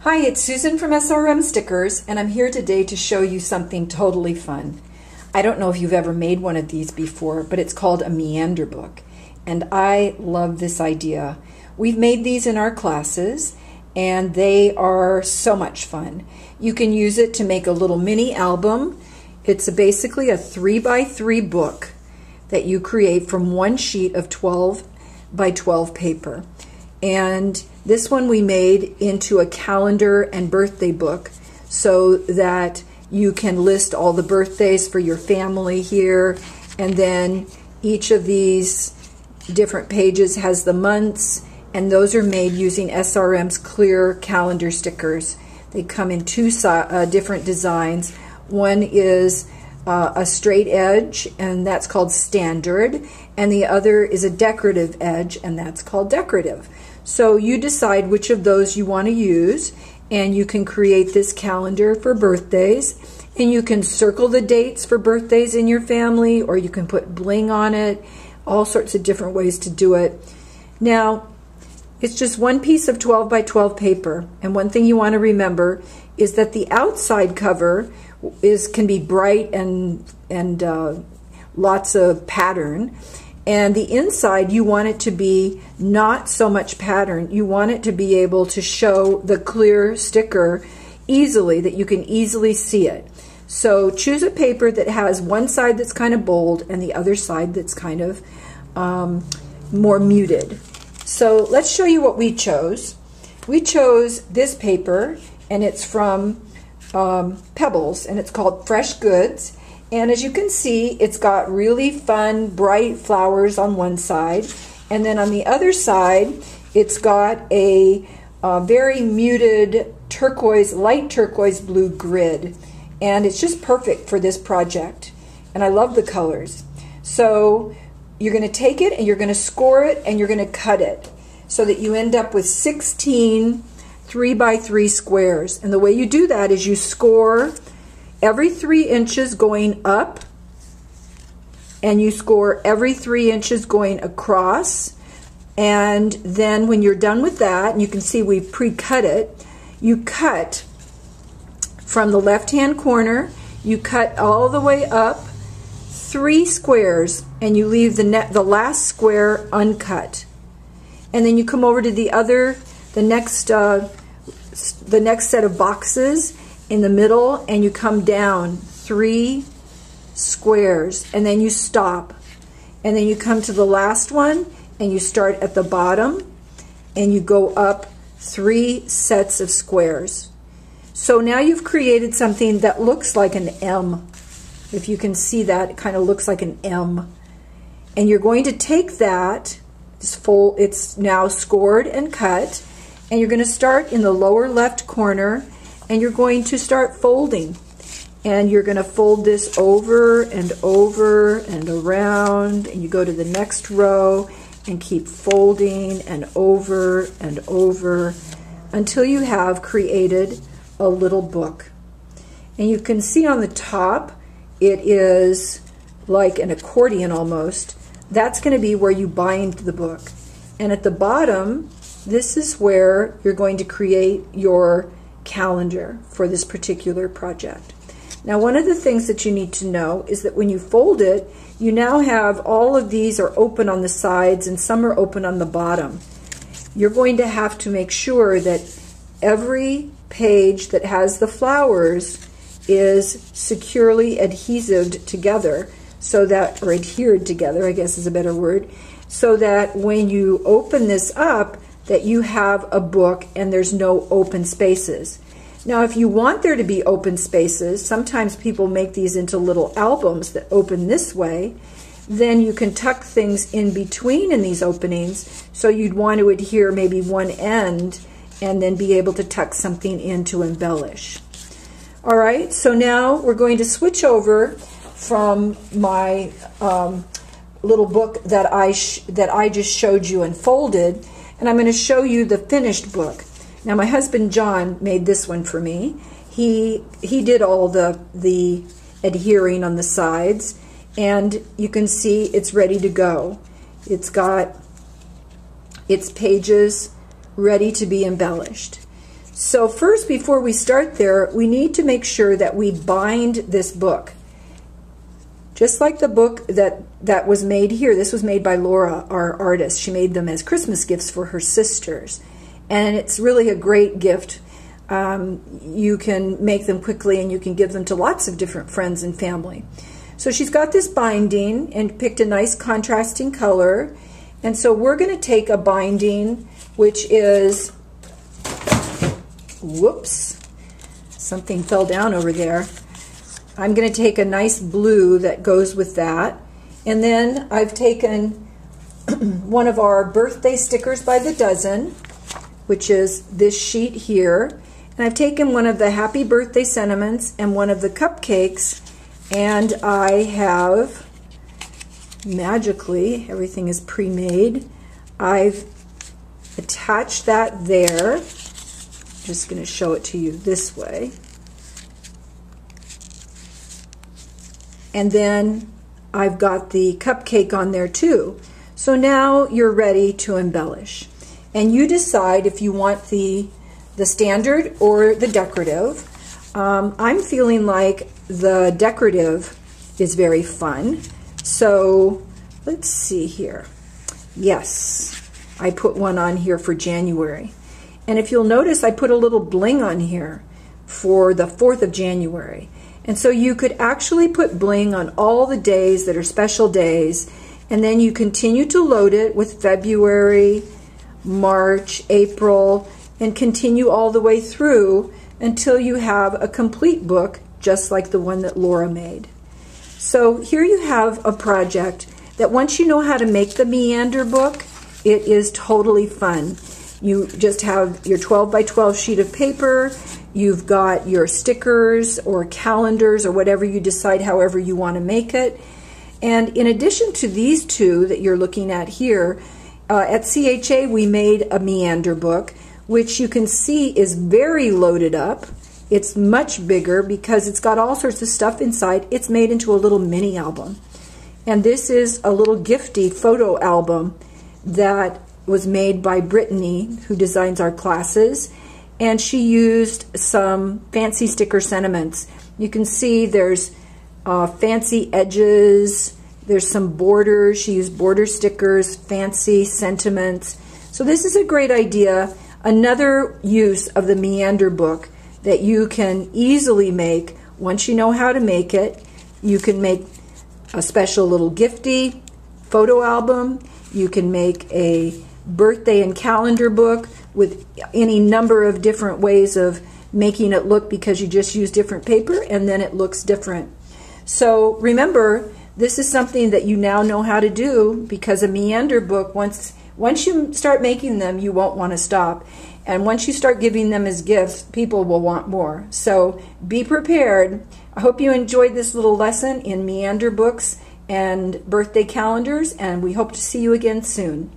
Hi, it's Susan from SRM Stickers, and I'm here today to show you something totally fun. I don't know if you've ever made one of these before, but it's called a Meander book, and I love this idea. We've made these in our classes, and they are so much fun. You can use it to make a little mini album. It's basically a 3x3 book that you create from one sheet of 12 by 12 paper. And this one we made into a calendar and birthday book so that you can list all the birthdays for your family here, and then each of these different pages has the months, and those are made using SRM's clear calendar stickers. They come in two different designs. One is a straight edge, and that's called standard, and the other is a decorative edge, and that's called decorative. So you decide which of those you want to use, and you can create this calendar for birthdays, and you can circle the dates for birthdays in your family, or you can put bling on it, all sorts of different ways to do it. Now, it's just one piece of 12 by 12 paper, and one thing you want to remember is that the outside cover can be bright and lots of pattern, and the inside you want it to be not so much pattern. You want it to be able to show the clear sticker easily, that you can easily see it. So choose a paper that has one side that's kind of bold and the other side that's kind of more muted. So let's show you what we chose. We chose this paper, and it's from Pebbles, and it's called Fresh Goods. And as you can see, it's got really fun, bright flowers on one side, and then on the other side, it's got a very muted turquoise, light turquoise blue grid, and it's just perfect for this project. And I love the colors. So you're going to take it and you're going to score it and you're going to cut it so that you end up with 16 3x3 squares. And the way you do that is you score every 3 inches going up, and you score every 3 inches going across. And then when you're done with that, and you can see we pre-cut it, you cut from the left-hand corner, you cut all the way up 3 squares, and you leave the last square uncut. And then you come over to the next set of boxes in the middle, and you come down 3 squares, and then you stop, and then you come to the last one and you start at the bottom and you go up 3 sets of squares. So now you've created something that looks like an M. If you can see that, it kind of looks like an M. And you're going to take that, it's now scored and cut, and you're going to start in the lower left corner, and you're going to start folding. And you're going to fold this over and over and around, and you go to the next row and keep folding and over until you have created a little book. And you can see on the top, it is like an accordion almost. That's going to be where you bind the book. And at the bottom, this is where you're going to create your calendar for this particular project. Now, one of the things that you need to know is that when you fold it, you now have all of these are open on the sides and some are open on the bottom. You're going to have to make sure that every page that has the flowers is securely adhesive together, so that, or adhered together, I guess is a better word, so that when you open this up, that you have a book and there's no open spaces. Now, if you want there to be open spaces, sometimes people make these into little albums that open this way, then you can tuck things in between in these openings, so you'd want to adhere maybe one end and then be able to tuck something in to embellish. All right, so now we're going to switch over from my little book that I just showed you and folded, and I'm going to show you the finished book. Now, my husband John made this one for me. He did all the adhering on the sides, and you can see it's ready to go. It's got its pages ready to be embellished. So first, before we start there, we need to make sure that we bind this book. Just like the book that was made here. This was made by Laura, our artist. She made them as Christmas gifts for her sisters. And it's really a great gift. You can make them quickly and you can give them to lots of different friends and family. So she's got this binding and picked a nice contrasting color. And so we're going to take a binding which is, whoops, something fell down over there. I'm going to take a nice blue that goes with that. And then I've taken one of our birthday stickers by the dozen, which is this sheet here. And I've taken one of the happy birthday sentiments and one of the cupcakes, and I have, magically, everything is pre-made, I've attached that there. I'm just going to show it to you this way. And then I've got the cupcake on there too. So now you're ready to embellish. And you decide if you want the standard or the decorative. I'm feeling like the decorative is very fun. So let's see here. Yes, I put one on here for January. And if you'll notice, I put a little bling on here for the 4th of January. And so you could actually put bling on all the days that are special days, and then you continue to load it with February, March, April, and continue all the way through until you have a complete book just like the one that Laura made. So here you have a project that once you know how to make the Meander book, it is totally fun. You just have your 12 by 12 sheet of paper, you've got your stickers or calendars or whatever you decide, however you want to make it. And in addition to these two that you're looking at here, at CHA we made a Meander book, which you can see is very loaded up. It's much bigger because it's got all sorts of stuff inside. It's made into a little mini album. And this is a little gifty photo album that was made by Brittany, who designs our classes, and she used some fancy sticker sentiments. You can see there's fancy edges, there's some borders. She used border stickers, fancy sentiments. So this is a great idea, another use of the Meander book that you can easily make once you know how to make it. You can make a special little gifty photo album. You can make a birthday and calendar book with any number of different ways of making it look, because you just use different paper and then it looks different. So remember, this is something that you now know how to do, because a Meander book, once you start making them, you won't want to stop. And once you start giving them as gifts, people will want more. So be prepared. I hope you enjoyed this little lesson in Meander books and birthday calendars, and we hope to see you again soon.